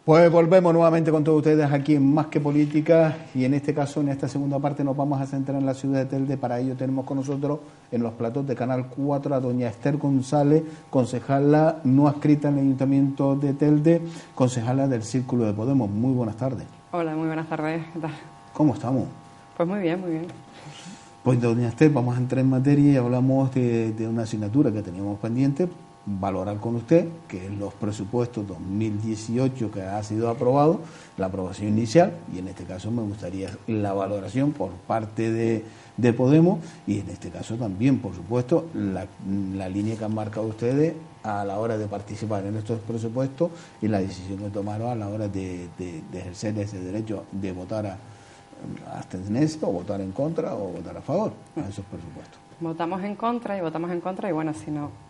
Pues volvemos nuevamente con todos ustedes aquí en Más que Política, y en este caso, en esta segunda parte, nos vamos a centrar en la ciudad de Telde. Para ello tenemos con nosotros en los platos de Canal 4 a doña Esther González, concejala no adscrita en el Ayuntamiento de Telde, concejala del Círculo de Podemos. Muy buenas tardes. Hola, muy buenas tardes. ¿Qué tal? ¿Cómo estamos? Pues muy bien, muy bien. Pues doña Esther, vamos a entrar en materia y hablamos de una asignatura que teníamos pendiente, valorar con usted, que es los presupuestos 2018 que ha sido aprobado, la aprobación inicial, y en este caso me gustaría la valoración por parte de Podemos, y en este caso también, por supuesto, la línea que han marcado ustedes a la hora de participar en estos presupuestos y la decisión que tomaron a la hora de ejercer ese derecho de votar a abstenerse o votar en contra o votar a favor a esos presupuestos. Votamos en contra y bueno, si no,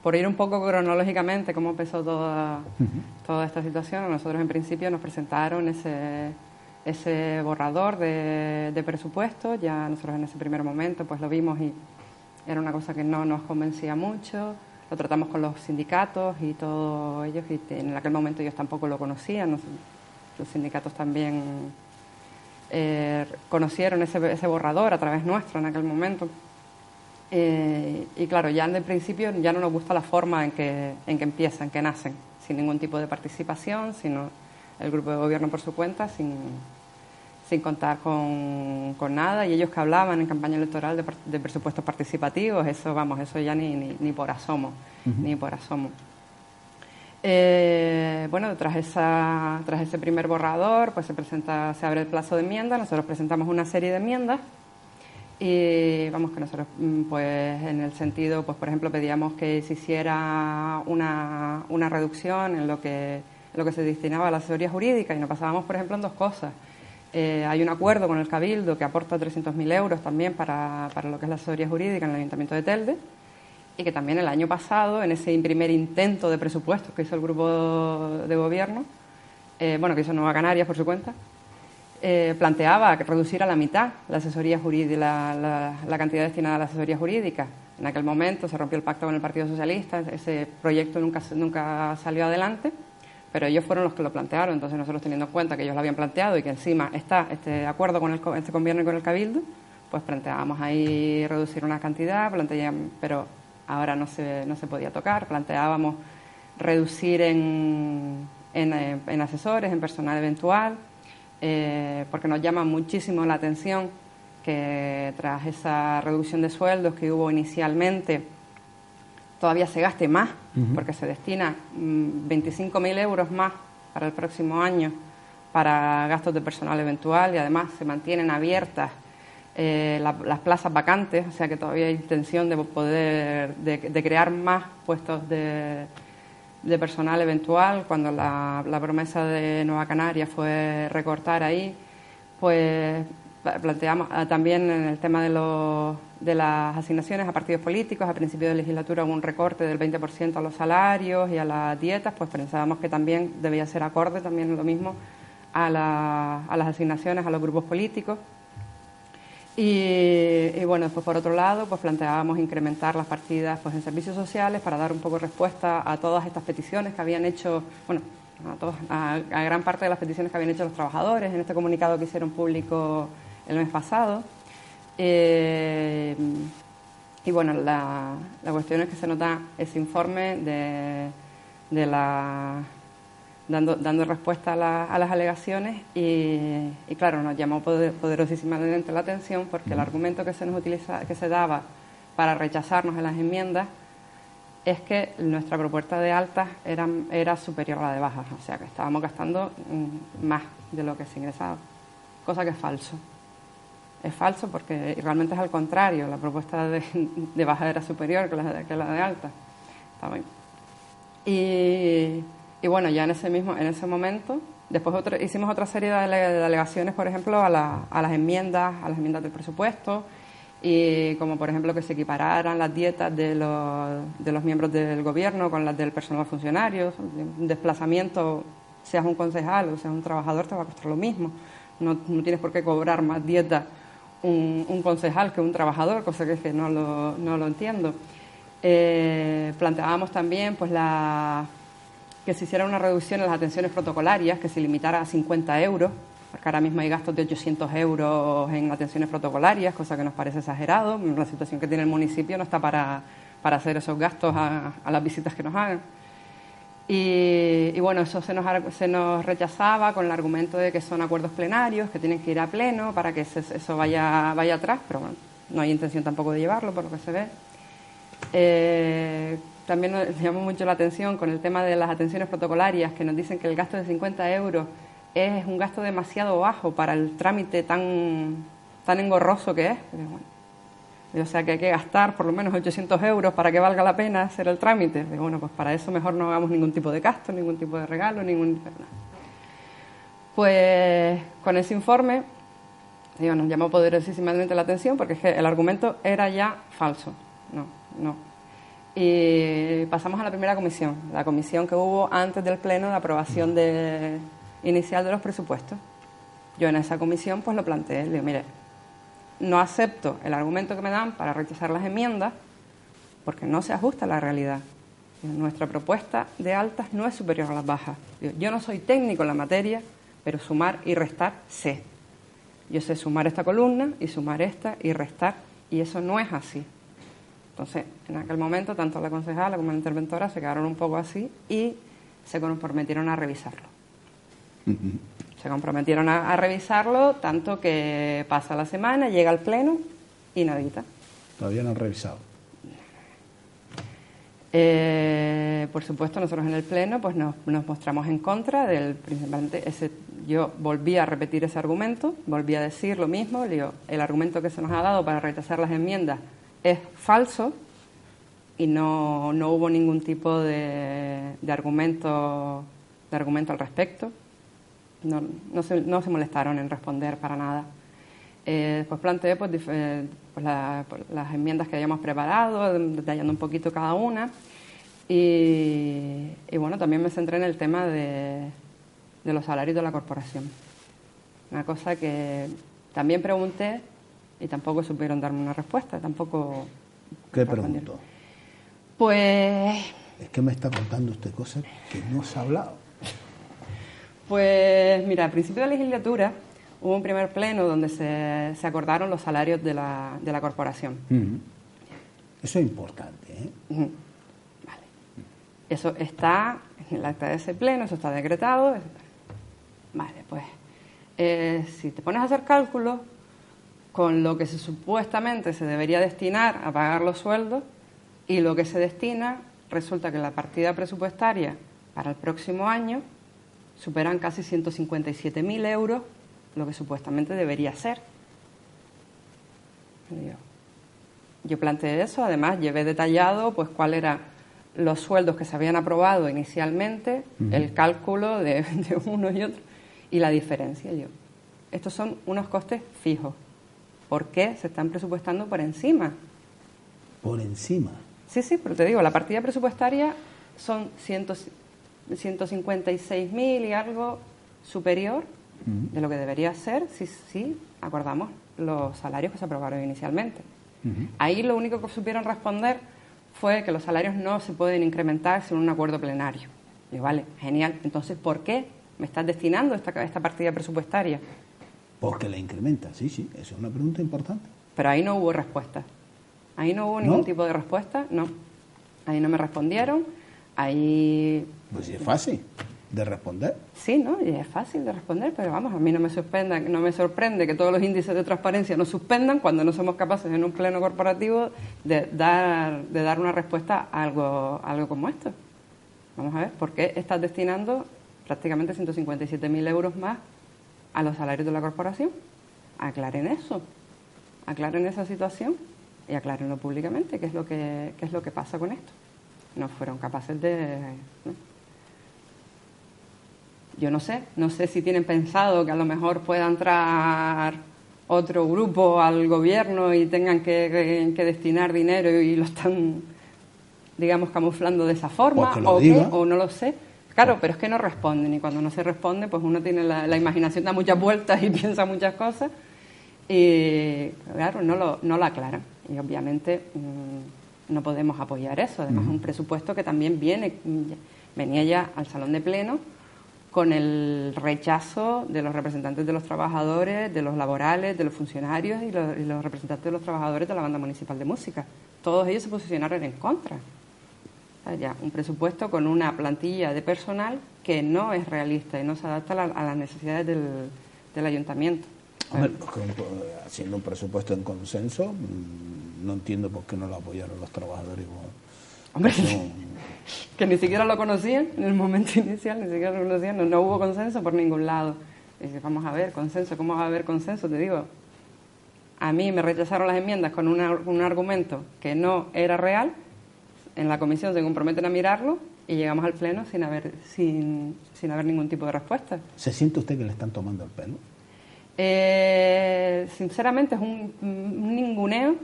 por ir un poco cronológicamente cómo empezó toda esta situación, nosotros en principio nos presentaron ese borrador de presupuesto. Ya nosotros en ese primer momento pues lo vimos y era una cosa que no nos convencía mucho. Lo tratamos con los sindicatos y todos ellos, y en aquel momento ellos tampoco lo conocían. Los sindicatos también conocieron ese borrador a través nuestro en aquel momento. Y claro, ya en el principio ya no nos gusta la forma en que empiezan, que nacen, sin ningún tipo de participación, sino el grupo de gobierno por su cuenta, sin contar con nada, y ellos que hablaban en campaña electoral de presupuestos participativos, eso ya ni por asomo, ni por asomo. Bueno, tras ese primer borrador, pues se abre el plazo de enmiendas. Nosotros presentamos una serie de enmiendas y vamos, que nosotros pues en el sentido, pues por ejemplo pedíamos que se hiciera una reducción en lo que se destinaba a la asesoría jurídica, y nos pasábamos por ejemplo en dos cosas. Hay un acuerdo con el Cabildo que aporta 300.000 euros también para lo que es la asesoría jurídica en el Ayuntamiento de Telde, y que también el año pasado, en ese primer intento de presupuestos que hizo el grupo de gobierno, que hizo Nueva Canarias por su cuenta, planteaba que reducir a la mitad la asesoría jurídica, la cantidad destinada a la asesoría jurídica. En aquel momento se rompió el pacto con el Partido Socialista, ese proyecto nunca salió adelante, pero ellos fueron los que lo plantearon. Entonces nosotros, teniendo en cuenta que ellos lo habían planteado y que encima está este acuerdo con este gobierno y con el Cabildo, pues planteábamos ahí reducir una cantidad, pero ahora no se podía tocar. Planteábamos reducir en asesores, en personal eventual, porque nos llama muchísimo la atención que tras esa reducción de sueldos que hubo inicialmente, todavía se gaste más, porque se destina 25.000 euros más para el próximo año para gastos de personal eventual, y además se mantienen abiertas las plazas vacantes, o sea que todavía hay intención de poder de crear más puestos de personal eventual, cuando la promesa de Nueva Canarias fue recortar ahí. Pues planteamos también en el tema de las asignaciones a partidos políticos. A principio de legislatura hubo un recorte del 20% a los salarios y a las dietas, pues pensábamos que también debía ser acorde también lo mismo a las asignaciones a los grupos políticos. Y bueno, después por otro lado, pues planteábamos incrementar las partidas pues en servicios sociales para dar un poco respuesta a todas estas peticiones que habían hecho, a gran parte de las peticiones que habían hecho los trabajadores en este comunicado que hicieron público el mes pasado. Y bueno, la cuestión es que se nota ese informe dando respuesta a las alegaciones, y claro, nos llamó poderosísimamente la atención, porque el argumento que se daba para rechazarnos en las enmiendas es que nuestra propuesta de altas era superior a la de bajas, o sea que estábamos gastando más de lo que se ingresaba, cosa que es falso. Es falso porque realmente es al contrario, la propuesta de baja era superior que la de alta. Está bien. Y bueno, ya en ese momento, después hicimos otra serie de alegaciones, por ejemplo, a las enmiendas del presupuesto, y como por ejemplo que se equipararan las dietas de los miembros del gobierno con las del personal funcionario. Un desplazamiento, seas un concejal o seas un trabajador, te va a costar lo mismo. No tienes por qué cobrar más dietas un concejal que un trabajador, cosa que no lo entiendo. Planteábamos también pues que se hiciera una reducción en las atenciones protocolarias, que se limitara a 50 euros, porque ahora mismo hay gastos de 800 euros en atenciones protocolarias, cosa que nos parece exagerado. La situación que tiene el municipio no está para hacer esos gastos a las visitas que nos hagan. Y bueno, eso se nos rechazaba con el argumento de que son acuerdos plenarios, que tienen que ir a pleno para que eso vaya atrás, pero bueno, no hay intención tampoco de llevarlo, por lo que se ve. También nos llamó mucho la atención con el tema de las atenciones protocolarias, que nos dicen que el gasto de 50 euros es un gasto demasiado bajo para el trámite tan engorroso que es. O sea, que hay que gastar por lo menos 800 euros para que valga la pena hacer el trámite. Digo, bueno, pues para eso mejor no hagamos ningún tipo de gasto, ningún tipo de regalo, Pues con ese informe, digo, nos llamó poderosísimamente la atención porque es que el argumento era ya falso. No. Y pasamos a la primera comisión, la comisión que hubo antes del pleno de aprobación inicial de los presupuestos. Yo en esa comisión pues lo planteé, le digo, mire, no acepto el argumento que me dan para rechazar las enmiendas porque no se ajusta a la realidad. Nuestra propuesta de altas no es superior a las bajas. Yo no soy técnico en la materia, pero sumar y restar sé. Yo sé sumar esta columna y sumar esta y restar, y eso no es así. Entonces, en aquel momento, tanto la concejala como la interventora se quedaron un poco así y se comprometieron a revisarlo. Se comprometieron a revisarlo, tanto que pasa la semana, llega al pleno y nadita. Todavía no han revisado. Por supuesto, nosotros en el pleno pues nos mostramos en contra del, principalmente yo volví a repetir ese argumento, volví a decir lo mismo, digo, el argumento que se nos ha dado para rechazar las enmiendas es falso y no hubo ningún tipo de argumento al respecto. No se molestaron en responder para nada. Después planteé las enmiendas que habíamos preparado, detallando un poquito cada una. Y bueno, también me centré en el tema de los salarios de la corporación. Una cosa que también pregunté y tampoco supieron darme una respuesta. Tampoco. ¿Qué preguntó? Pues. Es que me está contando usted cosas que no se ha hablado. Pues mira, al principio de la legislatura hubo un primer pleno donde se acordaron los salarios de la corporación. Eso es importante, ¿eh? Vale. Eso está en el acta de ese pleno, eso está decretado. Vale, pues si te pones a hacer cálculos con lo que supuestamente se debería destinar a pagar los sueldos y lo que se destina, resulta que la partida presupuestaria para el próximo año superan casi 157.000 euros, lo que supuestamente debería ser. Yo planteé eso, además llevé detallado pues cuáles eran los sueldos que se habían aprobado inicialmente, el cálculo de uno y otro y la diferencia. Estos son unos costes fijos. ¿Por qué se están presupuestando por encima? ¿Por encima? Sí, pero te digo, la partida presupuestaria son 156.000 y algo superior de lo que debería ser si acordamos los salarios que se aprobaron inicialmente. Ahí lo único que supieron responder fue que los salarios no se pueden incrementar sin un acuerdo plenario. Y vale, genial. Entonces, ¿por qué me estás destinando esta partida presupuestaria? Porque la incrementa, sí, eso es una pregunta importante. Pero ahí no hubo respuesta. Ahí no hubo ningún tipo de respuesta, no. Ahí no me respondieron, ahí... Pues sí, es fácil de responder. Sí, ¿no? Y es fácil de responder, pero vamos, a mí no me sorprende que todos los índices de transparencia nos suspendan cuando no somos capaces en un pleno corporativo de dar una respuesta a algo como esto. Vamos a ver, ¿por qué estás destinando prácticamente 157.000 euros más a los salarios de la corporación? Aclaren eso, aclaren esa situación y aclárenlo públicamente, qué es lo que pasa con esto. No fueron capaces de... ¿no? Yo no sé si tienen pensado que a lo mejor pueda entrar otro grupo al gobierno y tengan que destinar dinero y lo están, digamos, camuflando de esa forma, o no lo sé. Claro, pero es que no responden, y cuando no se responde, pues uno tiene la imaginación, da muchas vueltas y piensa muchas cosas, y claro, no lo aclaran. Y obviamente no podemos apoyar eso. Además, es un presupuesto que también viene venía ya al salón de pleno con el rechazo de los representantes de los trabajadores, de los laborales, de los funcionarios y los representantes de los trabajadores de la Banda Municipal de Música. Todos ellos se posicionaron en contra. O sea, ya un presupuesto con una plantilla de personal que no es realista y no se adapta a las necesidades del ayuntamiento. Hombre, haciendo un presupuesto en consenso, no entiendo por qué no lo apoyaron los trabajadores. Hombre, que ni siquiera lo conocían en el momento inicial, ni siquiera lo conocían, no hubo consenso por ningún lado. Y dices, vamos a ver, consenso, ¿cómo va a haber consenso? Te digo, a mí me rechazaron las enmiendas con un argumento que no era real, en la comisión se comprometen a mirarlo y llegamos al pleno sin haber ningún tipo de respuesta. ¿Se siente usted que le están tomando el pelo? Sinceramente es un ninguneo,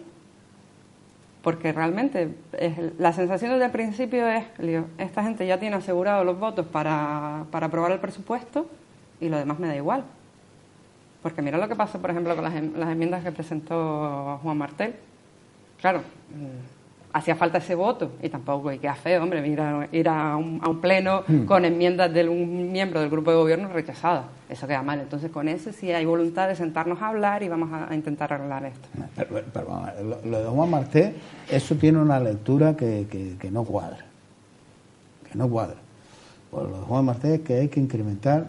porque realmente la sensación desde el principio es, esta gente ya tiene asegurado los votos para aprobar el presupuesto y lo demás me da igual. Porque mira lo que pasó, por ejemplo, con las enmiendas que presentó Juan Martel. Claro, hacía falta ese voto y tampoco, y queda feo, hombre, ir a un pleno con enmiendas de un miembro del grupo de gobierno rechazadas. Eso queda mal. Entonces, con eso sí hay voluntad de sentarnos a hablar y vamos a intentar arreglar esto. Pero lo de Juan Martel, eso tiene una lectura que no cuadra. Que no cuadra. Por lo de Juan Martel es que hay que incrementar,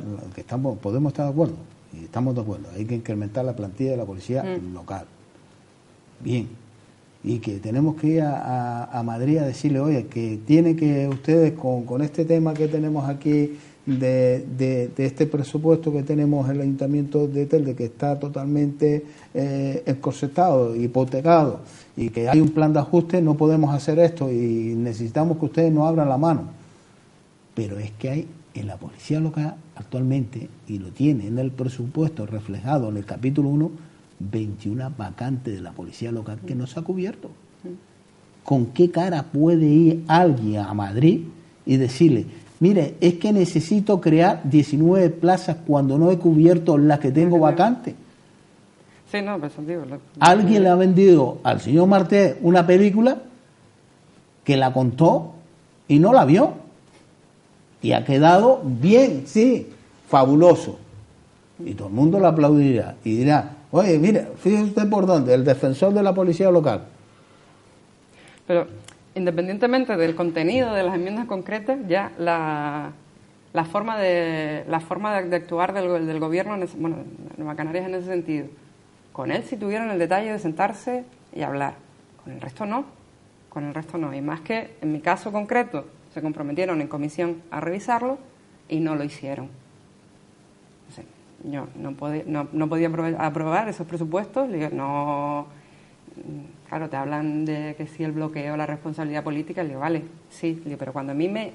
podemos estar de acuerdo, y estamos de acuerdo, hay que incrementar la plantilla de la policía local. Bien. Y que tenemos que ir a Madrid a decirle, oye, que tiene que ustedes con este tema que tenemos aquí de este presupuesto que tenemos en el Ayuntamiento de Telde, que está totalmente encorsetado, hipotecado, y que hay un plan de ajuste, no podemos hacer esto y necesitamos que ustedes nos abran la mano. Pero es que hay en la policía local actualmente, y lo tiene en el presupuesto reflejado en el capítulo 1, 21 vacantes de la policía local que no se ha cubierto. ¿Con qué cara puede ir alguien a Madrid y decirle, mire, es que necesito crear 19 plazas cuando no he cubierto las que tengo vacantes? Sí, no, pues digo, alguien le ha vendido al señor Martel una película que la contó y no la vio y ha quedado bien, sí, fabuloso, y todo el mundo lo aplaudirá y dirá, oye, mire, fíjese usted por dónde, el defensor de la policía local. Pero independientemente del contenido de las enmiendas concretas, ya la forma de actuar del gobierno, en Nueva Canarias en ese sentido, con él sí tuvieron el detalle de sentarse y hablar, con el resto no, y más que en mi caso concreto se comprometieron en comisión a revisarlo y no lo hicieron. Yo no podía aprobar esos presupuestos. No, claro, te hablan de que si el bloqueo, la responsabilidad política, le digo, vale, sí, pero cuando a mí me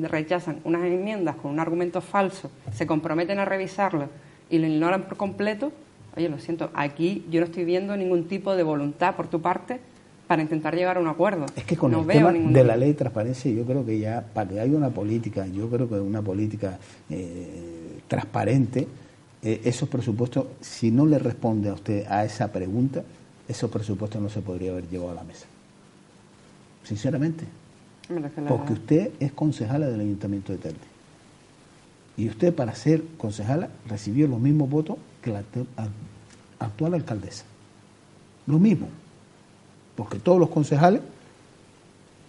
rechazan unas enmiendas con un argumento falso, se comprometen a revisarlo y lo ignoran por completo, oye, lo siento, aquí yo no estoy viendo ningún tipo de voluntad por tu parte para intentar llegar a un acuerdo. Es que con el tema de la ley de transparencia, yo creo que ya, para que haya una política, transparente, esos presupuestos, si no le responde a usted a esa pregunta, esos presupuestos no se podría haber llevado a la mesa. Sinceramente. Porque usted es concejala del Ayuntamiento de Telde. Y usted, para ser concejala, recibió los mismos votos que la actual alcaldesa. Lo mismo. Porque todos los concejales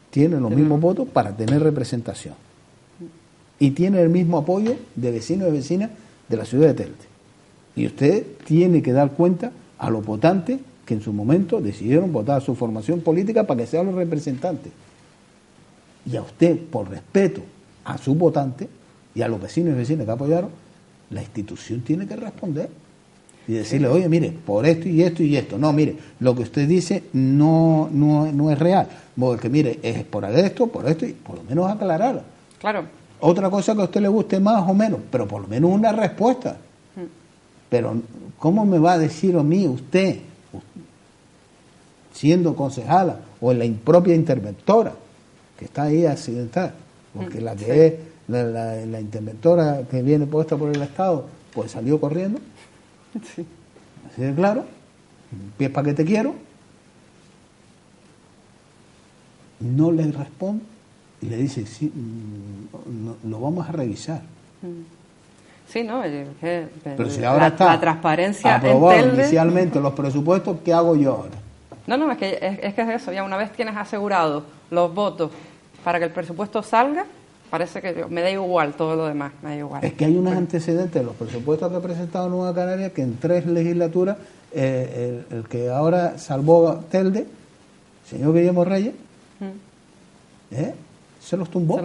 tienen los mismos votos para tener representación. Y tienen el mismo apoyo de vecinos y vecinas de la ciudad de Telde. Y usted tiene que dar cuenta a los votantes que en su momento decidieron votar a su formación política para que sean los representantes. Y a usted, por respeto a sus votantes y a los vecinos y vecinas que apoyaron, la institución tiene que responder y decirle, oye, mire, por esto y esto y esto. No, mire, lo que usted dice no es real. Porque, mire, es por esto y por lo menos aclararlo. Claro. Otra cosa que a usted le guste más o menos, pero por lo menos una respuesta. Pero, ¿cómo me va a decir a mí usted, siendo concejala o en la propia interventora, que está ahí accidentada? Porque la que es la interventora que viene puesta por el Estado, pues salió corriendo. Sí. Así de claro, pies para que te quiero, no le responde y le dice, sí, lo vamos a revisar. Sí, ¿no? Pero si ahora está la transparencia aprobado en Telde, inicialmente los presupuestos, ¿qué hago yo ahora? No, es que es eso. Ya una vez tienes asegurado los votos para que el presupuesto salga, parece que me da igual todo lo demás, me da igual. Es que hay unos antecedentes de los presupuestos que ha presentado Nueva Canaria que en 3 legislaturas el que ahora salvó Telde, señor Guillermo Reyes, se los tumbó.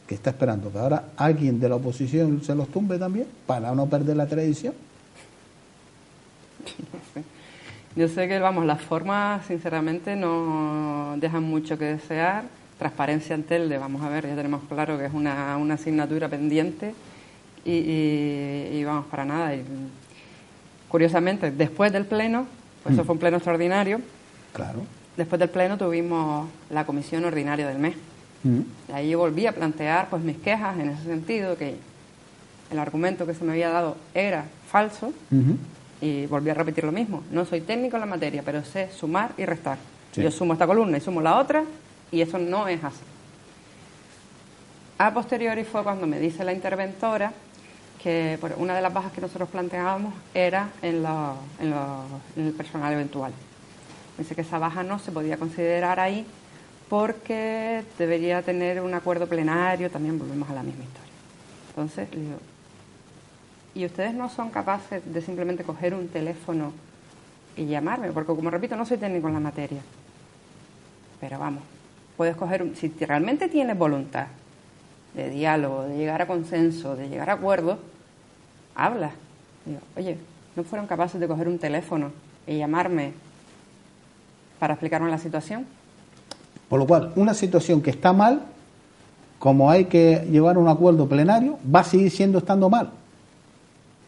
Que está esperando que ahora alguien de la oposición se los tumbe también para no perder la tradición. Yo sé que, vamos, las formas sinceramente no dejan mucho que desear. Transparencia en Telde, vamos a ver, ya tenemos claro que es una asignatura pendiente y vamos, para nada. Y, curiosamente, después del pleno, pues eso fue un pleno extraordinario. Claro. Después del pleno tuvimos la comisión ordinaria del mes. Y ahí volví a plantear pues mis quejas en ese sentido, que el argumento que se me había dado era falso, y volví a repetir lo mismo. No soy técnico en la materia, pero sé sumar y restar. Sí. Yo sumo esta columna y sumo la otra, y eso no es así. A posteriori fue cuando me dice la interventora que una de las bajas que nosotros planteábamos era en el personal eventual. Me dice que esa baja no se podía considerar ahí porque debería tener un acuerdo plenario, también volvemos a la misma historia. Entonces, le digo, ¿y ustedes no son capaces de simplemente coger un teléfono y llamarme? Porque, como repito, no soy técnico en la materia. Pero vamos, puedes coger, si realmente tienes voluntad de diálogo, de llegar a consenso, de llegar a acuerdos, habla. Digo, oye, ¿no fueron capaces de coger un teléfono y llamarme para explicarme la situación? Por lo cual, una situación que está mal, como hay que llevar un acuerdo plenario, va a seguir estando mal.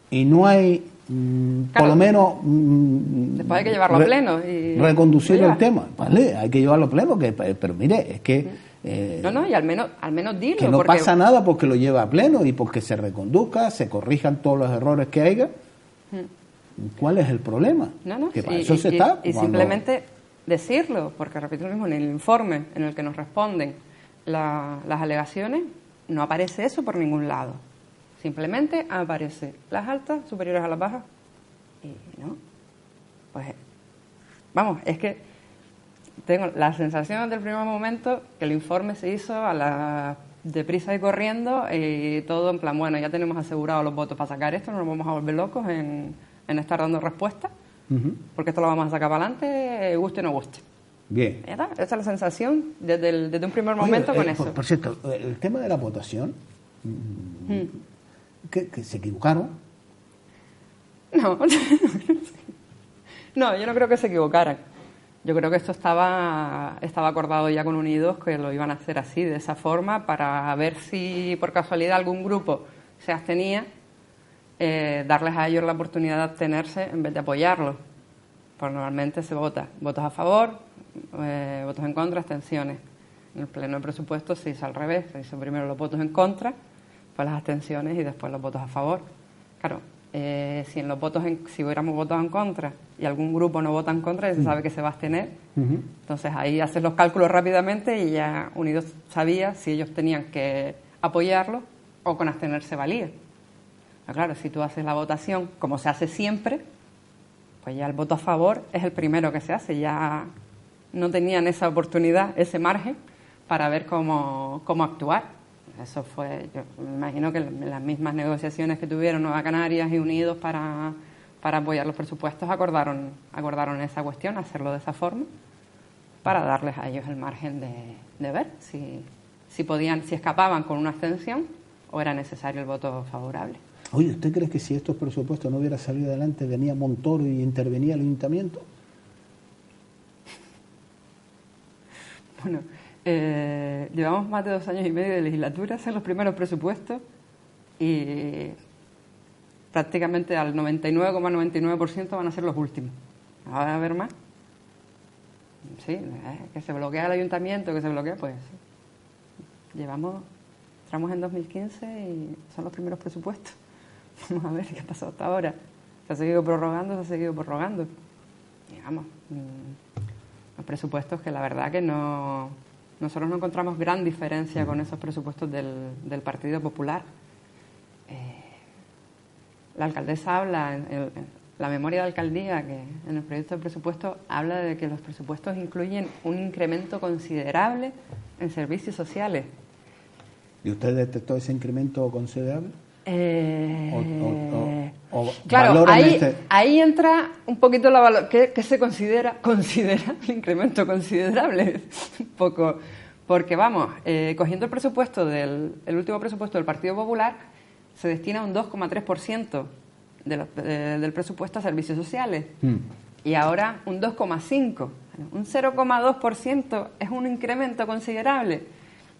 Y no hay, claro, por lo menos... después hay que llevarlo a pleno. Y reconducir el tema. Vale, hay que llevarlo a pleno, pero mire, es que... y al menos dilo. Que no pasa nada porque lo lleva a pleno y porque se reconduzca, se corrijan todos los errores que haya. ¿Cuál es el problema? Que para eso se está... Y simplemente... decirlo, porque repito lo mismo, en el informe en el que nos responden las alegaciones no aparece eso por ningún lado. Simplemente aparece las altas superiores a las bajas y no, pues vamos, es que tengo la sensación del primer momento que el informe se hizo deprisa y corriendo y todo en plan, bueno, ya tenemos asegurados los votos para sacar esto, no nos vamos a volver locos en estar dando respuestas. Porque esto lo vamos a sacar para adelante, guste o no guste. Bien. Esa es la sensación desde un primer momento. Con eso. Por cierto, el tema de la votación, que se equivocaron. No. No, yo no creo que se equivocaran. Yo creo que esto estaba acordado ya con Unidos, que lo iban a hacer así, de esa forma, para ver si por casualidad algún grupo se abstenía, darles a ellos la oportunidad de abstenerse en vez de apoyarlos. Pues normalmente se vota votos a favor, votos en contra, abstenciones. En el pleno de presupuesto se hizo al revés, se hizo primero los votos en contra, después las abstenciones y después los votos a favor. Claro, si hubiéramos votado en contra y algún grupo no vota en contra, ya se sabe que se va a abstener. Entonces ahí haces los cálculos rápidamente y ya Unidos sabía si ellos tenían que apoyarlo o con abstenerse valía. Claro, si tú haces la votación como se hace siempre, pues ya el voto a favor es el primero que se hace. Ya no tenían esa oportunidad, ese margen para ver cómo actuar. Eso fue, yo me imagino que las mismas negociaciones que tuvieron Nueva Canarias y Unidos para apoyar los presupuestos acordaron esa cuestión, hacerlo de esa forma, para darles a ellos el margen de ver si podían, si escapaban con una abstención o era necesario el voto favorable. Oye, ¿usted cree que si estos presupuestos no hubieran salido adelante venía Montoro y intervenía el ayuntamiento? Bueno, llevamos más de 2 años y medio de legislatura, son los primeros presupuestos y prácticamente al 99,99% van a ser los últimos. ¿Va a haber más? Sí, que se bloquea el ayuntamiento, que se bloquea, pues entramos en 2015 y son los primeros presupuestos. Vamos a ver qué ha pasado hasta ahora. Se ha seguido prorrogando. Digamos, los presupuestos que la verdad que no nosotros no encontramos gran diferencia con esos presupuestos del Partido Popular. La alcaldesa habla, en la memoria de alcaldía, que en el proyecto de presupuesto habla de que los presupuestos incluyen un incremento considerable en servicios sociales. ¿Y usted detectó ese incremento considerable? Claro, ahí entra un poquito la valor. ¿Qué se considera el incremento considerable? Un poco, porque vamos, cogiendo el presupuesto el último presupuesto del Partido Popular, se destina un 2,3% del presupuesto a servicios sociales. Y ahora un 2,5%. Un 0,2% es un incremento considerable.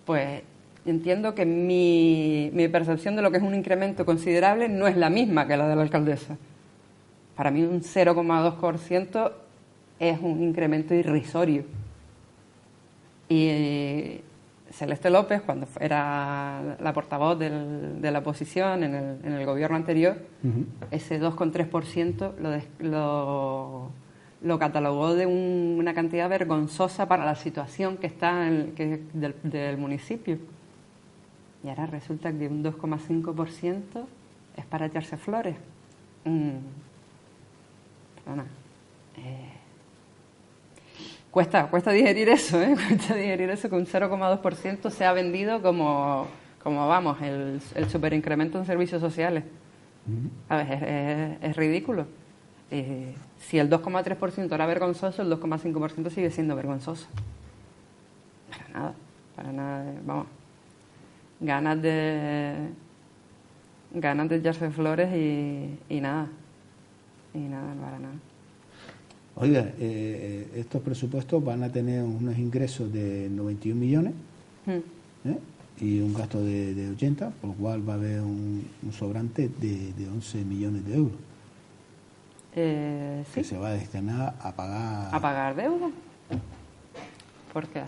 Pues entiendo que mi percepción de lo que es un incremento considerable no es la misma que la de la alcaldesa. Para mí un 0,2% es un incremento irrisorio. Y Celeste López, cuando era la portavoz de la oposición en el gobierno anterior, ese 2,3% lo catalogó de una cantidad vergonzosa para la situación que está del municipio. Y ahora resulta que un 2,5% es para echarse flores. Perdona. Cuesta digerir eso, ¿eh? Cuesta digerir eso, que un 0,2% se ha vendido como vamos, el superincremento en servicios sociales. A ver, es ridículo. Si el 2,3% era vergonzoso, el 2,5% sigue siendo vergonzoso. Para nada, vamos. Ganas de echarse flores y nada. Y nada, para nada. Oiga, estos presupuestos van a tener unos ingresos de 91 millones y un gasto de 80, por lo cual va a haber un sobrante de 11 millones de euros. Sí. Que se va a destinar a pagar... A pagar deuda. Porque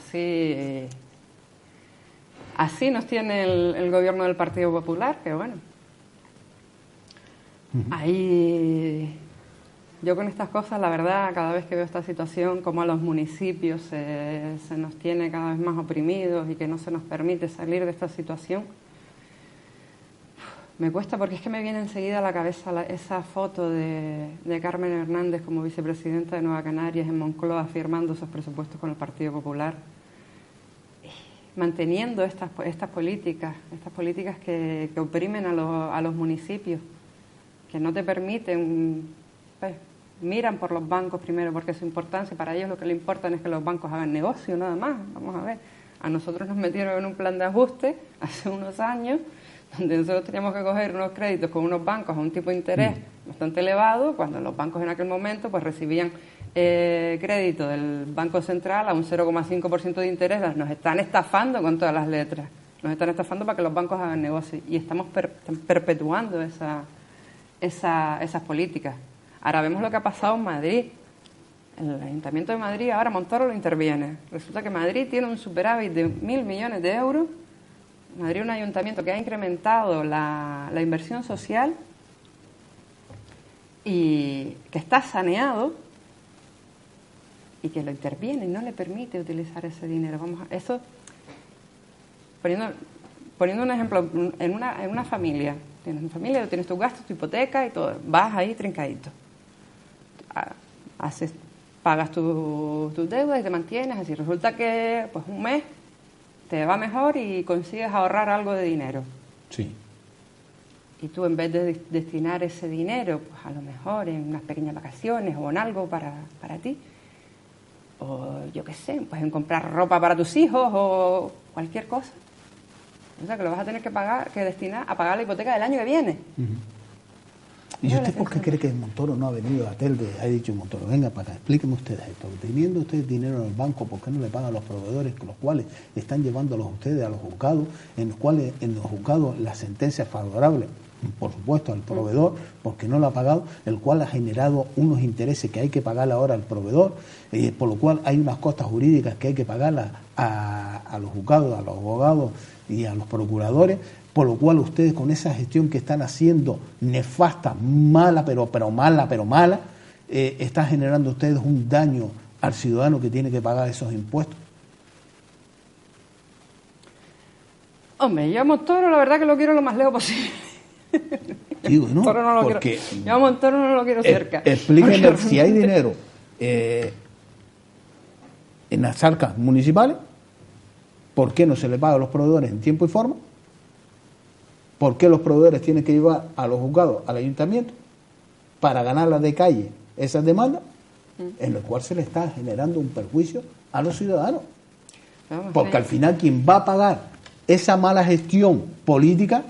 así nos tiene el gobierno del Partido Popular, que bueno. Ahí... Yo con estas cosas, la verdad, cada vez que veo esta situación, como a los municipios se nos tiene cada vez más oprimidos y que no se nos permite salir de esta situación, me cuesta, porque es que me viene enseguida a la cabeza esa foto de Carmen Hernández como vicepresidenta de Nueva Canarias en Moncloa firmando esos presupuestos con el Partido Popular, manteniendo estas políticas que oprimen a los municipios, que no te permiten... miran por los bancos primero porque su importancia, para ellos lo que le importa es que los bancos hagan negocio nada más. Vamos a ver, a nosotros nos metieron en un plan de ajuste hace unos años donde nosotros teníamos que coger unos créditos con unos bancos a un tipo de interés bastante elevado, cuando los bancos en aquel momento pues recibían crédito del Banco Central a un 0,5% de interés. Nos están estafando con todas las letras, nos están estafando para que los bancos hagan negocio y estamos perpetuando esas políticas. Ahora vemos lo que ha pasado en Madrid. El Ayuntamiento de Madrid, ahora Montoro lo interviene. Resulta que Madrid tiene un superávit de 1.000 millones de euros. Madrid es un ayuntamiento que ha incrementado la inversión social y que está saneado y que lo interviene y no le permite utilizar ese dinero. Eso, poniendo un ejemplo, en una familia. Tienes una familia, tienes tus gastos, tu hipoteca y todo. Vas ahí trincadito. Pagas tus deudas y te mantienes así. Resulta que pues un mes te va mejor y consigues ahorrar algo de dinero. Sí. Y tú, en vez de destinar ese dinero, pues a lo mejor en unas pequeñas vacaciones o en algo para ti, o yo qué sé, pues en comprar ropa para tus hijos o cualquier cosa. O sea, que lo vas a tener que destinar a pagar la hipoteca del año que viene. ¿Y usted por qué cree que Montoro no ha venido a Telde? Ha dicho Montoro, venga para acá, explíquenme ustedes esto. Teniendo ustedes dinero en el banco, ¿por qué no le pagan a los proveedores con los cuales están llevándolos ustedes a los juzgados, en los cuales en los juzgados la sentencia es favorable, por supuesto, al proveedor, porque no lo ha pagado, el cual ha generado unos intereses que hay que pagar ahora al proveedor, por lo cual hay unas costas jurídicas que hay que pagarlas a los juzgados, a los abogados y a los procuradores, por lo cual ustedes con esa gestión que están haciendo nefasta, mala, pero mala, están generando ustedes un daño al ciudadano que tiene que pagar esos impuestos. Hombre, yo a Montoro la verdad que lo quiero lo más lejos posible. Digo, no, Montoro no lo porque quiero. Yo a Montoro no lo quiero cerca. Explíquenme Porque si hay dinero en las arcas municipales, ¿por qué no se le paga a los proveedores en tiempo y forma? ¿Por qué los proveedores tienen que llevar a los juzgados al ayuntamiento para ganarlas de calle esas demandas, en lo cual se le está generando un perjuicio a los ciudadanos? Porque al final quien va a pagar esa mala gestión política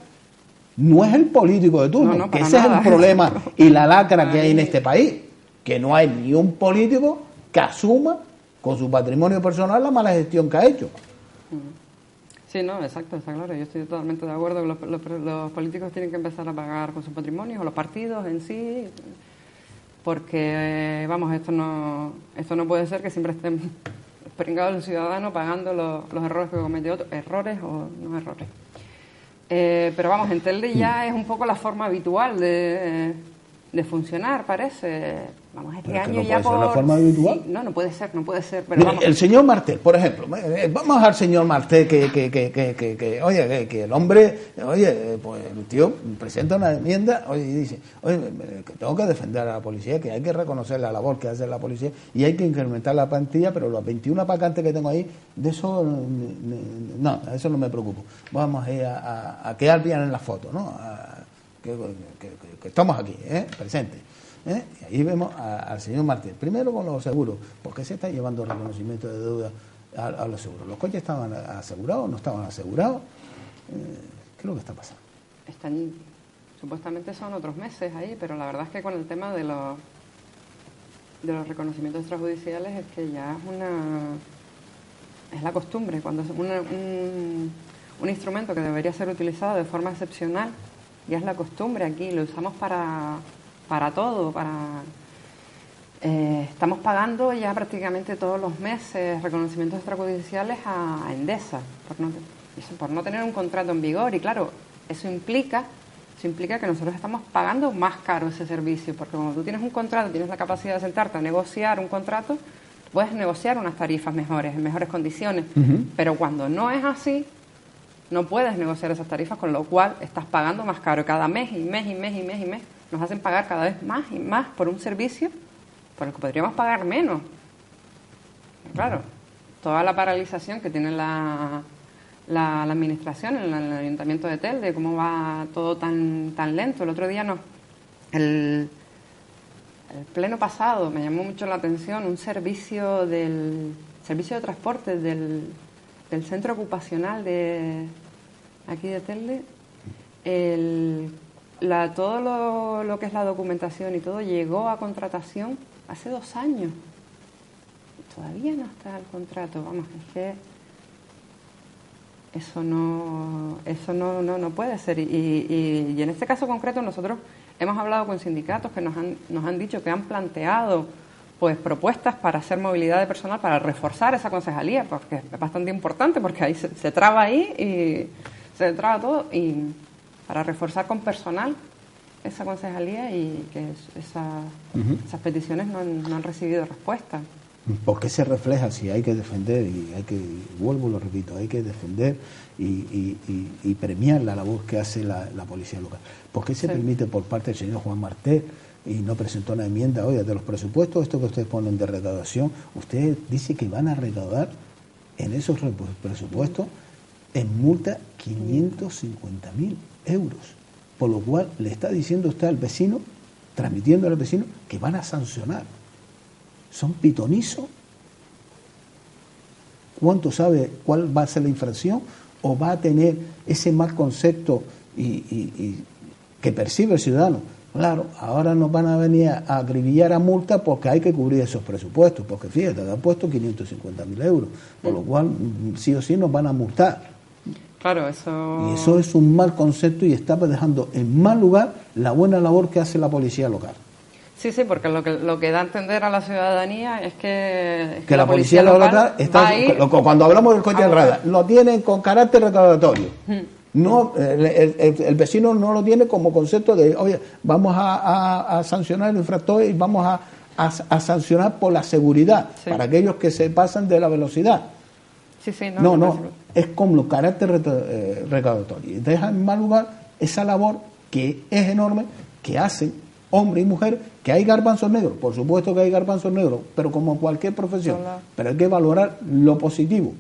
no es el político de turno, que ese es el problema y la lacra que hay en este país, que no hay ni un político que asuma con su patrimonio personal la mala gestión que ha hecho. Sí, no, exacto, está claro. Yo estoy totalmente de acuerdo que los políticos tienen que empezar a pagar con su patrimonio, o los partidos en sí, porque, vamos, esto no puede ser que siempre estén pringados el ciudadano pagando los errores que comete otro, errores o no errores. Pero vamos, en Telde ya es un poco la forma habitual de funcionar, parece. Vamos, este pero año no ya puede ser la forma habitual. Sí, no puede ser, pero Mire, vamos. el señor Martel, por ejemplo, vamos al señor Martel que el hombre, pues el tío presenta una enmienda, y dice, que tengo que defender a la policía, que hay que reconocer la labor que hace la policía y hay que incrementar la plantilla, pero los 21 vacantes que tengo ahí, de eso no, eso no me preocupo. Vamos a quedar bien en la foto, ¿no? Que estamos aquí, presentes. Y ahí vemos al señor Martín, primero con los seguros, porque se está llevando reconocimiento de deuda a los seguros. ¿Los coches estaban asegurados? ¿No estaban asegurados? ¿Qué es lo que está pasando? Supuestamente son otros meses ahí, pero la verdad es que con el tema de los reconocimientos extrajudiciales es que ya es la costumbre, cuando es un instrumento que debería ser utilizado de forma excepcional, ya es la costumbre aquí, lo usamos para todo, estamos pagando ya prácticamente todos los meses reconocimientos extrajudiciales a Endesa por no tener un contrato en vigor, y claro, eso implica que nosotros estamos pagando más caro ese servicio, porque cuando tú tienes un contrato, tienes la capacidad de sentarte a negociar un contrato, puedes negociar unas tarifas mejores, en mejores condiciones, pero cuando no es así, no puedes negociar esas tarifas, con lo cual estás pagando más caro cada mes y mes. Nos hacen pagar cada vez más y más por un servicio por el que podríamos pagar menos. Claro, toda la paralización que tiene la administración en el Ayuntamiento de Telde, cómo va todo tan lento. El otro día el pleno pasado me llamó mucho la atención un servicio de transporte del centro ocupacional de aquí de Telde. Todo lo que es la documentación y todo llegó a contratación hace 2 años. Todavía no está el contrato. Vamos, es que eso no puede ser. Y en este caso concreto nosotros hemos hablado con sindicatos que nos han dicho que han planteado pues propuestas para hacer movilidad de personal, para reforzar esa concejalía, porque es bastante importante, porque ahí se traba ahí y se traba todo, y para reforzar con personal esa concejalía, y que esas peticiones no han recibido respuesta. ¿Por qué se refleja si hay que defender, vuelvo, lo repito, hay que defender y premiar la labor que hace la policía local? ¿Por qué se permite por parte del señor Juan Martel y no presentó una enmienda? Oye, de los presupuestos, esto que ustedes ponen de recaudación, usted dice que van a recaudar en esos presupuestos en multa 550.000 euros, por lo cual le está diciendo usted al vecino, transmitiendo al vecino, que van a sancionar. ¿Son pitonizos? ¿Cuánto sabe cuál va a ser la infracción? ¿O va a tener ese mal concepto y que percibe el ciudadano? Claro, ahora nos van a venir a acribillar a multa porque hay que cubrir esos presupuestos, porque fíjate, te han puesto 550.000 euros, por lo cual sí o sí nos van a multar. Claro, eso... Y eso es un mal concepto y está dejando en mal lugar la buena labor que hace la policía local. Sí, porque lo que da a entender a la ciudadanía es que la policía local está, cuando hablamos del coche de radar, lo tienen con carácter recaudatorio. No, el vecino no lo tiene como concepto de, oye, vamos a sancionar el infractor y vamos a sancionar por la seguridad, para aquellos que se pasan de la velocidad. Sí, sí, No, es como carácter recaudatorio. Deja en mal lugar esa labor que es enorme, que hacen hombres y mujeres, que hay garbanzos negros, por supuesto que hay garbanzos negros, pero como cualquier profesión, pero hay que valorar lo positivo,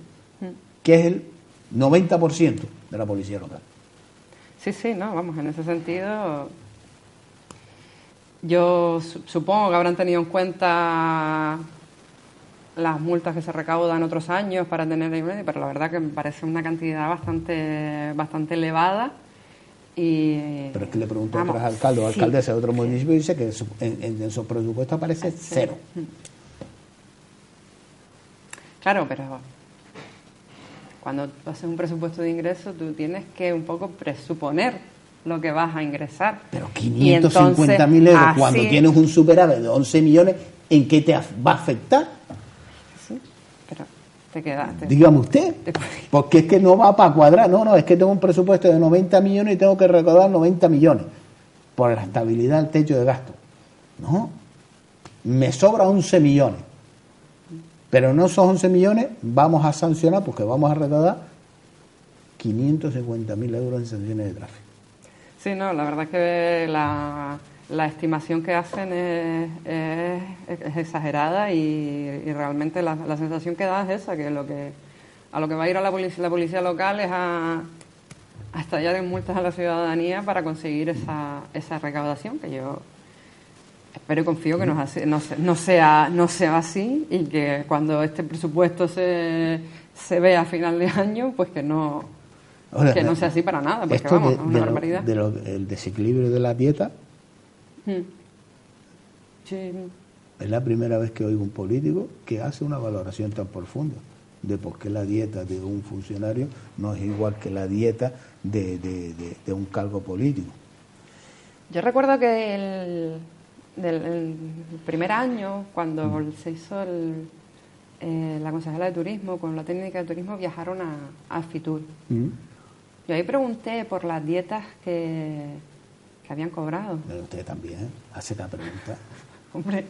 que es el 90% de la policía local. Sí, sí, no, vamos, en ese sentido, yo supongo que habrán tenido en cuenta las multas que se recaudan otros años para tener, pero la verdad que me parece una cantidad bastante elevada. Pero es que le pregunto a otros alcaldes o alcaldesas de otros municipios y dice que en su presupuesto aparece cero. Claro, pero cuando tú haces un presupuesto de ingresos, tú tienes que un poco presuponer lo que vas a ingresar. Pero 550.000 euros, cuando tienes un superávit de 11 millones, ¿en qué te va a afectar? Sí, pero te quedaste. Dígame usted, porque es que no va para cuadrar. No, es que tengo un presupuesto de 90 millones y tengo que recaudar 90 millones por la estabilidad del techo de gasto. No, me sobra 11 millones. Pero no esos 11 millones vamos a sancionar porque vamos a recaudar 550.000 euros en sanciones de tráfico. Sí, no, la verdad es que la estimación que hacen es exagerada y realmente la sensación que da es esa, que a lo que va a ir a la policía local es a estallar en multas a la ciudadanía para conseguir esa recaudación, que yo espero y confío que no sea así y que cuando este presupuesto se vea a final de año, pues que no sea así para nada, porque vamos, es una barbaridad. El desequilibrio de la dieta, sí. Es la primera vez que oigo un político que hace una valoración tan profunda de por qué la dieta de un funcionario no es igual que la dieta de un cargo político. Yo recuerdo que el primer año, cuando se hizo la consejera de turismo, con la técnica de turismo, viajaron a Fitur. Yo ahí pregunté por las dietas que habían cobrado. Pero usted también hace la pregunta. Hombre.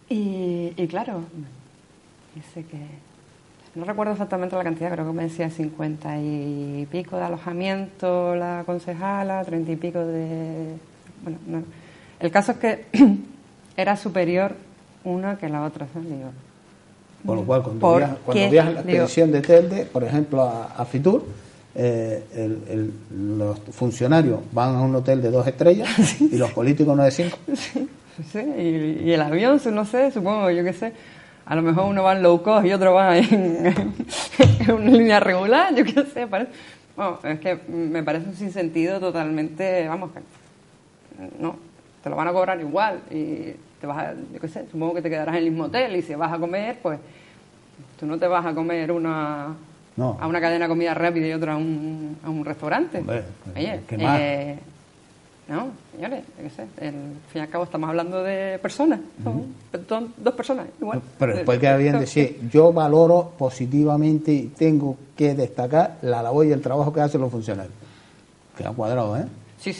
Y claro, dice que no recuerdo exactamente la cantidad, creo que me decía 50 y pico de alojamiento la concejala, 30 y pico de... Bueno, no. El caso es que era superior una que la otra, ¿sabes? Digo, por lo cual, cuando viajas en la expedición de Telde, por ejemplo, a Fitur, los funcionarios van a un hotel de 2 estrellas y los políticos no de 5. Sí, y el avión, no sé, supongo, yo qué sé, a lo mejor uno va en low cost y otro va en una línea regular, yo qué sé, parece. Bueno, es que me parece un sinsentido totalmente, vamos, que no, te lo van a cobrar igual y te vas a, yo qué sé, supongo que te quedarás en el mismo hotel y si vas a comer, pues tú no te vas a comer a una cadena de comida rápida y otra a un restaurante. Hombre, oye, ¿qué más? No, señores, yo qué sé, al fin y al cabo estamos hablando de personas, son 2 personas, igual. Pero después queda bien decir, yo valoro positivamente y tengo que destacar la labor y el trabajo que hacen los funcionarios. Queda cuadrado, ¿eh? Sí,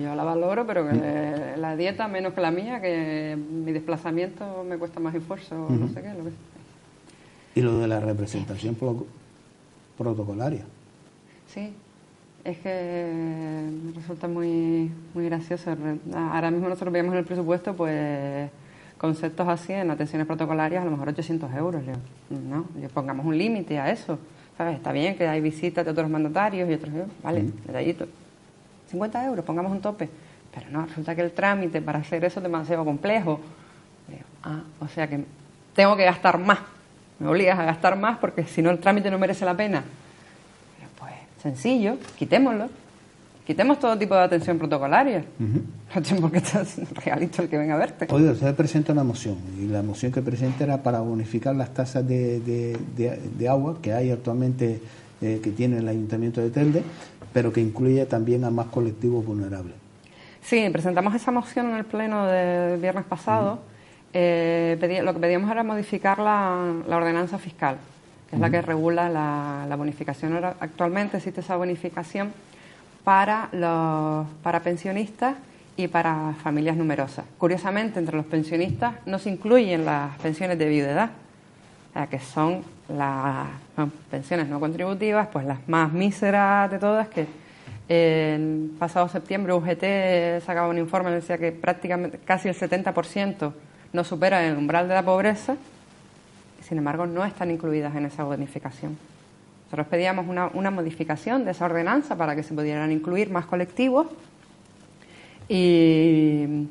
yo la valoro, pero que la dieta menos que la mía, que mi desplazamiento me cuesta más esfuerzo, no sé qué, lo que sea. Y lo de la representación protocolaria. Sí, es que me resulta muy, muy gracioso. Ahora mismo nosotros veíamos en el presupuesto, pues, conceptos así en atenciones protocolarias, a lo mejor 800 euros. No, pongamos un límite a eso. ¿Sabes? Está bien que hay visitas de otros mandatarios y otros, vale, detallito. 50 euros, pongamos un tope. Pero no, resulta que el trámite para hacer eso es demasiado complejo. O sea que tengo que gastar más. Me obligas a gastar más porque si no el trámite no merece la pena. Pero pues, sencillo, quitémoslo. Quitemos todo tipo de atención protocolaria. No tengo por qué estar regalito el que venga a verte. Oye, usted presenta una moción y la moción que presenta era para bonificar las tasas de agua que hay actualmente que tiene el Ayuntamiento de Telde, pero que incluye también a más colectivos vulnerables. Sí, presentamos esa moción en el pleno del viernes pasado. Lo que pedíamos era modificar la ordenanza fiscal, que es la que regula la bonificación. Actualmente existe esa bonificación para pensionistas y para familias numerosas. Curiosamente, entre los pensionistas no se incluyen las pensiones de viudedad, o sea, que son las pensiones no contributivas, pues las más míseras de todas, que el pasado septiembre UGT sacaba un informe que decía que prácticamente casi el 70% no supera el umbral de la pobreza, y sin embargo no están incluidas en esa bonificación. Nosotros pedíamos una modificación de esa ordenanza para que se pudieran incluir más colectivos, y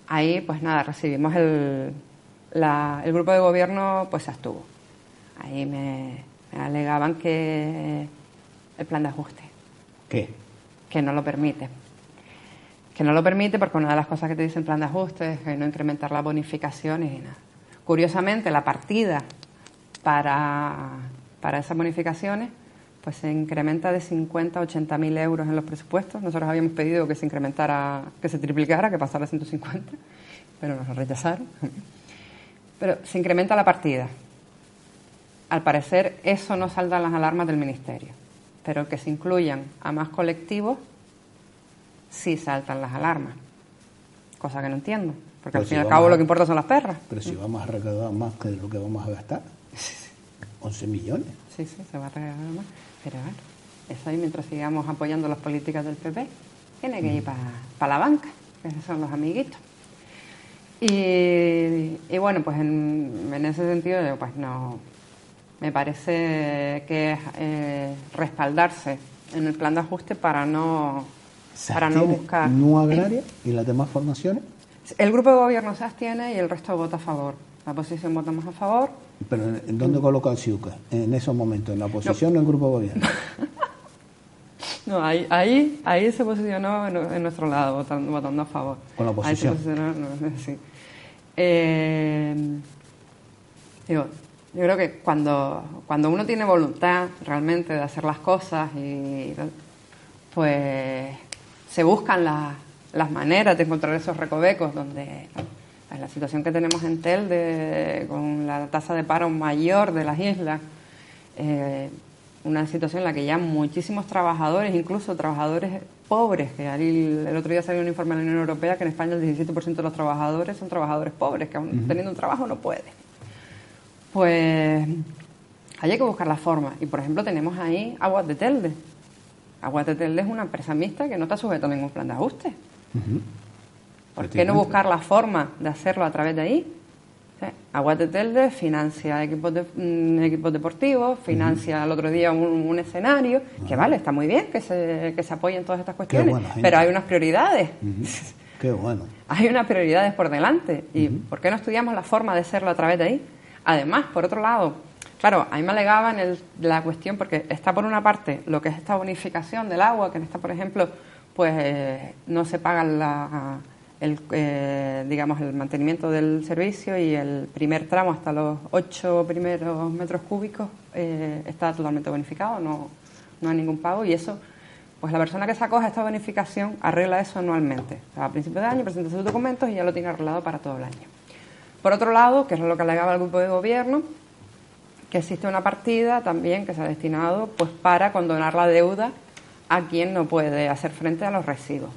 ahí pues nada, recibimos el grupo de gobierno pues se abstuvo. Ahí me alegaban que el plan de ajuste. ¿Qué? Que no lo permite. Que no lo permite porque una de las cosas que te dice el plan de ajuste es que no incrementar las bonificaciones y nada. Curiosamente, la partida para esas bonificaciones pues se incrementa de 50 a 80.000 euros en los presupuestos. Nosotros habíamos pedido que se incrementara, que se triplicara, que pasara a 150, pero nos lo rechazaron. Pero se incrementa la partida. Al parecer eso no salda las alarmas del Ministerio, pero que se incluyan a más colectivos sí saltan las alarmas, cosa que no entiendo, porque pero al fin y al cabo lo que importa son las perras. Pero si vamos a recaudar más que lo que vamos a gastar, 11 millones. Sí, se va a recaudar más, pero bueno, eso ahí mientras sigamos apoyando las políticas del PP, tiene que ir para la banca, que esos son los amiguitos. Y bueno, pues en ese sentido, pues no, me parece que es respaldarse en el plan de ajuste para no buscar. ¿No agraria y las demás formaciones? El grupo de gobierno se abstiene y el resto vota a favor. La oposición votamos a favor. ¿Pero en dónde coloca el CIUCA? En esos momentos, ¿en la oposición o en el grupo de gobierno? No, ahí se posicionó en nuestro lado, votando a favor. ¿Con la oposición? Ahí se posicionó, sí. Yo creo que cuando uno tiene voluntad realmente de hacer las cosas, pues se buscan las maneras de encontrar esos recovecos donde la situación que tenemos en Telde, con la tasa de paro mayor de las islas, una situación en la que ya muchísimos trabajadores, incluso trabajadores pobres, que el otro día salió un informe de la Unión Europea que en España el 17% de los trabajadores son trabajadores pobres, que aún teniendo un trabajo no pueden. Pues ahí hay que buscar la forma. Y por ejemplo tenemos ahí Aguas de Telde. Aguas de Telde es una empresa mixta que no está sujeta a ningún plan de ajuste. ¿Por qué no buscar la forma de hacerlo a través de ahí? Aguas de Telde financia equipos deportivos, financia el otro día un escenario, que vale, está muy bien que se apoyen todas estas cuestiones, pero hay unas prioridades. Qué bueno. Hay unas prioridades por delante. ¿Y por qué no estudiamos la forma de hacerlo a través de ahí? Además, por otro lado, claro, a mí me alegaban la cuestión, porque está por una parte lo que es esta bonificación del agua, que en esta, por ejemplo, pues no se paga digamos, el mantenimiento del servicio, y el primer tramo hasta los 8 primeros metros cúbicos está totalmente bonificado, no hay ningún pago, y eso, pues la persona que se acoge a esta bonificación arregla eso anualmente. O sea, a principio de año presenta sus documentos y ya lo tiene arreglado para todo el año. Por otro lado, que es lo que alegaba el grupo de gobierno, que existe una partida también que se ha destinado pues para condonar la deuda a quien no puede hacer frente a los residuos.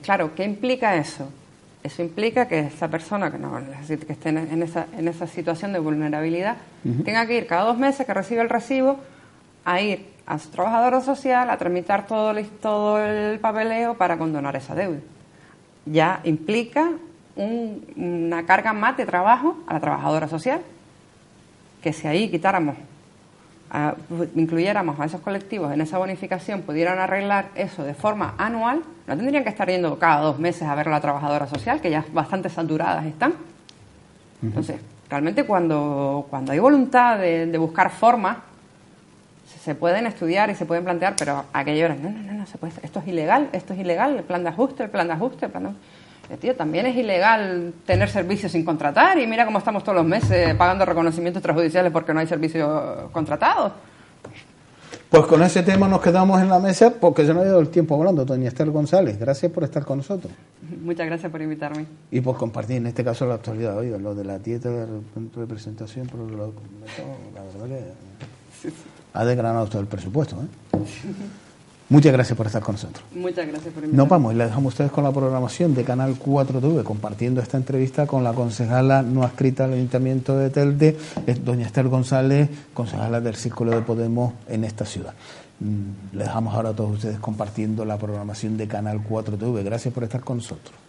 Claro, ¿qué implica eso? Eso implica que esa persona que esté en esa situación de vulnerabilidad tenga que ir cada 2 meses que recibe el recibo a ir a su trabajadora social a tramitar todo el papeleo para condonar esa deuda. Ya implica una carga más de trabajo a la trabajadora social, que si ahí incluyéramos a esos colectivos en esa bonificación, pudieran arreglar eso de forma anual, no tendrían que estar yendo cada 2 meses a ver a la trabajadora social, que ya bastante saturadas están. Entonces, realmente cuando hay voluntad de buscar formas, se pueden estudiar y se pueden plantear, pero aquello era, no se puede, esto es ilegal, el plan de ajuste. Tío, también es ilegal tener servicios sin contratar, y mira cómo estamos todos los meses pagando reconocimientos extrajudiciales porque no hay servicios contratados. Pues con ese tema nos quedamos en la mesa porque se nos ha ido el tiempo hablando. Doña Esther González, gracias por estar con nosotros. Muchas gracias por invitarme. Y por compartir en este caso la actualidad. Oiga, lo de la dieta del punto de presentación, pero la verdad que ha desgranado todo el presupuesto, ¿eh? Muchas gracias por estar con nosotros. Muchas gracias por invitarme. Nos vamos y les dejamos a ustedes con la programación de Canal 4TV, compartiendo esta entrevista con la concejala no adscrita al Ayuntamiento de Telde, doña Esther González, concejala del Círculo de Podemos en esta ciudad. Les dejamos ahora a todos ustedes compartiendo la programación de Canal 4TV. Gracias por estar con nosotros.